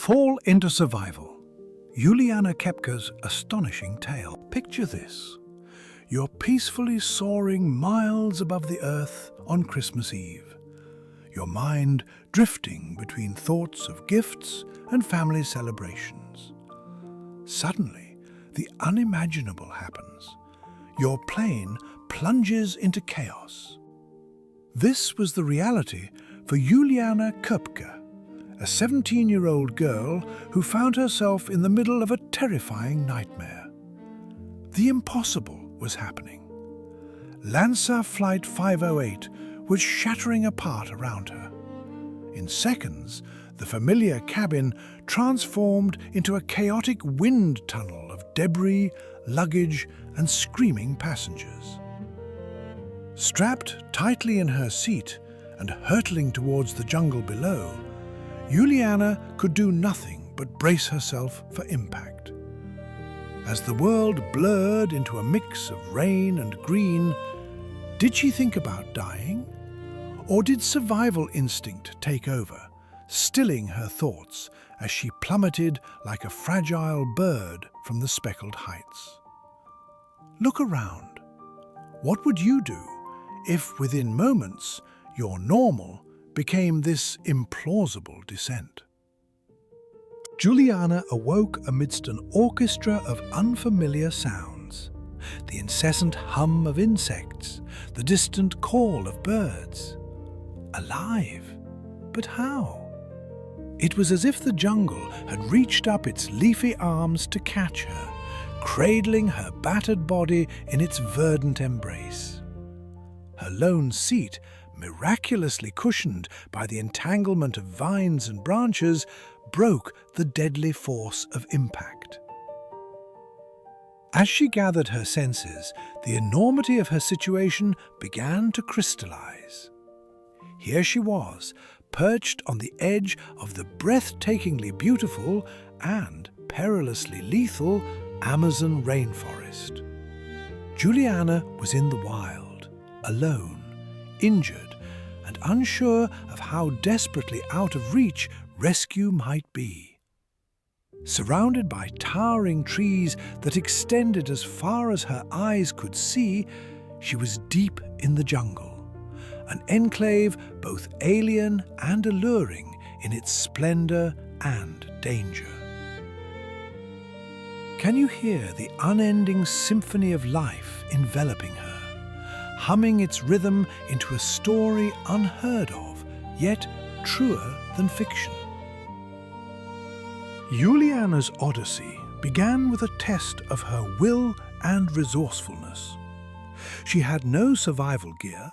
Fall into survival. Juliane Koepcke's astonishing tale. Picture this. You're peacefully soaring miles above the earth on Christmas Eve. Your mind drifting between thoughts of gifts and family celebrations. Suddenly, the unimaginable happens. Your plane plunges into chaos. This was the reality for Juliane Koepcke, a 17-year-old girl who found herself in the middle of a terrifying nightmare. The impossible was happening. LANSA Flight 508 was shattering apart around her. In seconds, the familiar cabin transformed into a chaotic wind tunnel of debris, luggage, and screaming passengers. Strapped tightly in her seat and hurtling towards the jungle below, Juliane could do nothing but brace herself for impact. As the world blurred into a mix of rain and green, did she think about dying? Or did survival instinct take over, stilling her thoughts as she plummeted like a fragile bird from the speckled heights? Look around. What would you do if, within moments, your normal became this implausible descent? Juliane awoke amidst an orchestra of unfamiliar sounds. The incessant hum of insects, the distant call of birds. Alive? But how? It was as if the jungle had reached up its leafy arms to catch her, cradling her battered body in its verdant embrace. Her lone seat, miraculously cushioned by the entanglement of vines and branches, broke the deadly force of impact. As she gathered her senses, the enormity of her situation began to crystallize. Here she was, perched on the edge of the breathtakingly beautiful and perilously lethal Amazon rainforest. Juliane was in the wild, alone, injured, and unsure of how desperately out of reach rescue might be. Surrounded by towering trees that extended as far as her eyes could see, she was deep in the jungle, an enclave both alien and alluring in its splendor and danger. Can you hear the unending symphony of life enveloping her, humming its rhythm into a story unheard of, yet truer than fiction? Juliane's odyssey began with a test of her will and resourcefulness. She had no survival gear,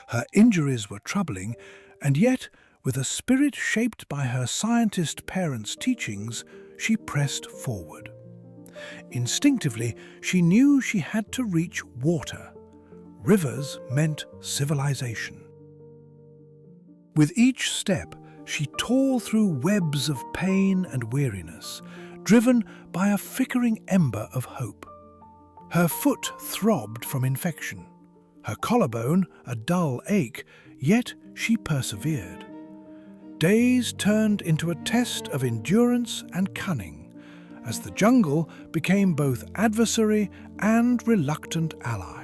her injuries were troubling, and yet, with a spirit shaped by her scientist parents' teachings, she pressed forward. Instinctively, she knew she had to reach water. Rivers meant civilization. With each step, she tore through webs of pain and weariness, driven by a flickering ember of hope. Her foot throbbed from infection, her collarbone a dull ache, yet she persevered. Days turned into a test of endurance and cunning, as the jungle became both adversary and reluctant ally.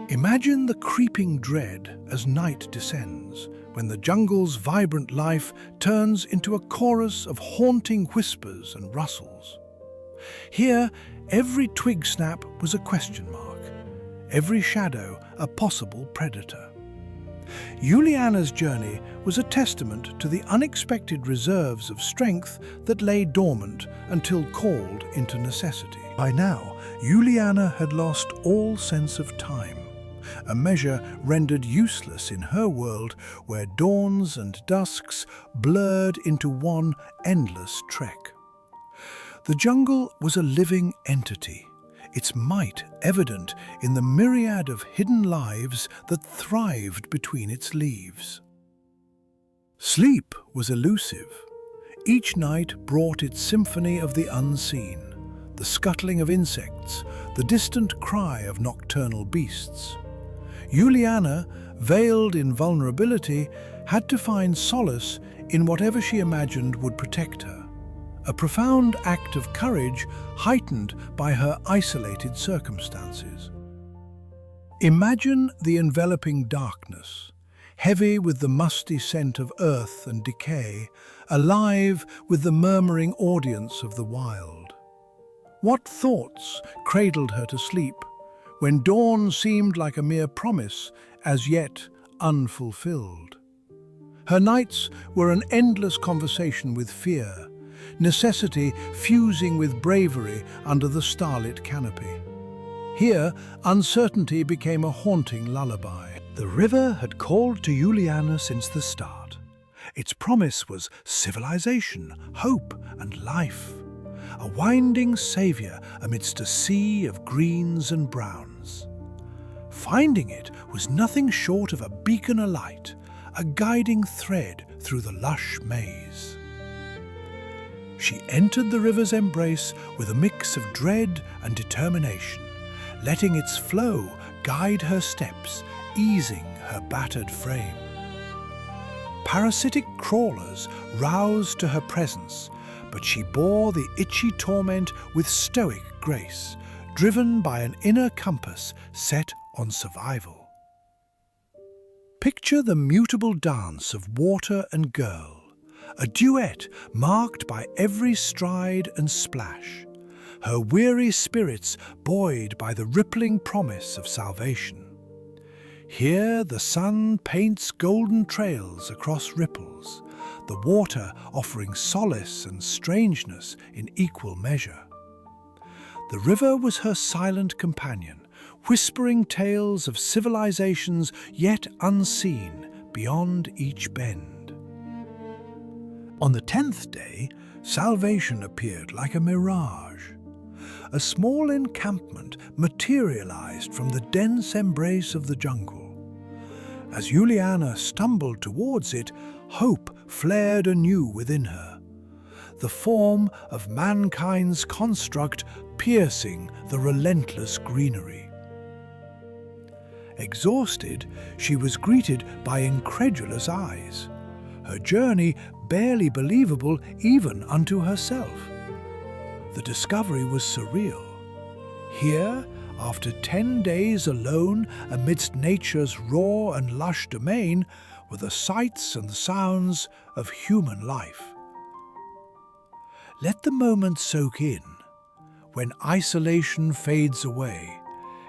Imagine the creeping dread as night descends, when the jungle's vibrant life turns into a chorus of haunting whispers and rustles. Here, every twig snap was a question mark, every shadow a possible predator. Juliane's journey was a testament to the unexpected reserves of strength that lay dormant until called into necessity. By now, Juliane had lost all sense of time, a measure rendered useless in her world where dawns and dusks blurred into one endless trek. The jungle was a living entity, its might evident in the myriad of hidden lives that thrived between its leaves. Sleep was elusive. Each night brought its symphony of the unseen, the scuttling of insects, the distant cry of nocturnal beasts. Juliane, veiled in vulnerability, had to find solace in whatever she imagined would protect her, a profound act of courage heightened by her isolated circumstances. Imagine the enveloping darkness, heavy with the musty scent of earth and decay, alive with the murmuring audience of the wild. What thoughts cradled her to sleep when dawn seemed like a mere promise, as yet unfulfilled? Her nights were an endless conversation with fear, necessity fusing with bravery under the starlit canopy. Here, uncertainty became a haunting lullaby. The river had called to Juliane since the start. Its promise was civilization, hope, and life. A winding savior amidst a sea of greens and browns. Finding it was nothing short of a beacon alight, a guiding thread through the lush maze. She entered the river's embrace with a mix of dread and determination, letting its flow guide her steps, easing her battered frame. Parasitic crawlers roused to her presence, but she bore the itchy torment with stoic grace, driven by an inner compass set on survival. Picture the mutable dance of water and girl, a duet marked by every stride and splash, her weary spirits buoyed by the rippling promise of salvation. Here the sun paints golden trails across ripples, the water offering solace and strangeness in equal measure. The river was her silent companion, whispering tales of civilizations yet unseen beyond each bend. On the 10th day, salvation appeared like a mirage. A small encampment materialized from the dense embrace of the jungle. As Juliane stumbled towards it, hope flared anew within her, the form of mankind's construct piercing the relentless greenery. Exhausted, she was greeted by incredulous eyes, her journey barely believable even unto herself. The discovery was surreal. Here, after 10 days alone amidst nature's raw and lush domain, were the sights and sounds of human life. Let the moment soak in, when isolation fades away,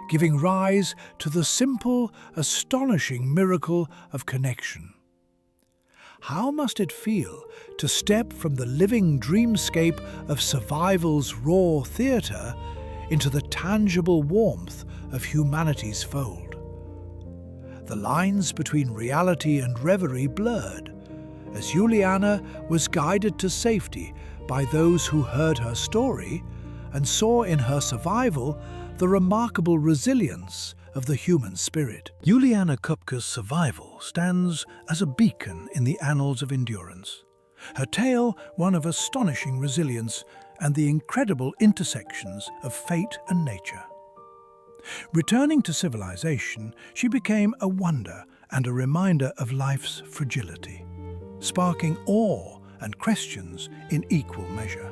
giving rise to the simple, astonishing miracle of connection. How must it feel to step from the living dreamscape of survival's raw theatre into the tangible warmth of humanity's fold? The lines between reality and reverie blurred, as Juliane was guided to safety by those who heard her story and saw in her survival the remarkable resilience of the human spirit. Juliane Koepcke's survival stands as a beacon in the annals of endurance. Her tale, one of astonishing resilience and the incredible intersections of fate and nature. Returning to civilization, she became a wonder and a reminder of life's fragility, sparking awe and questions in equal measure.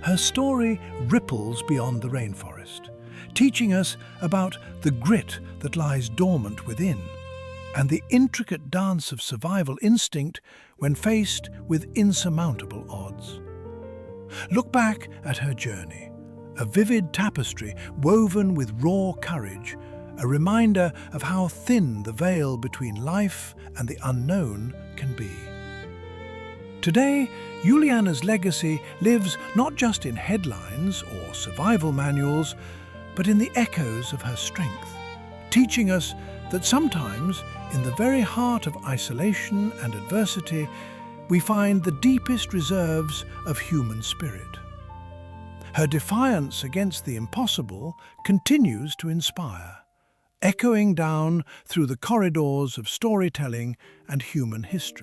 Her story ripples beyond the rainforest, teaching us about the grit that lies dormant within and the intricate dance of survival instinct when faced with insurmountable odds. Look back at her journey, a vivid tapestry woven with raw courage, a reminder of how thin the veil between life and the unknown can be. Today, Juliane's legacy lives not just in headlines or survival manuals, but in the echoes of her strength, teaching us that sometimes, in the very heart of isolation and adversity, we find the deepest reserves of human spirit. Her defiance against the impossible continues to inspire, echoing down through the corridors of storytelling and human history.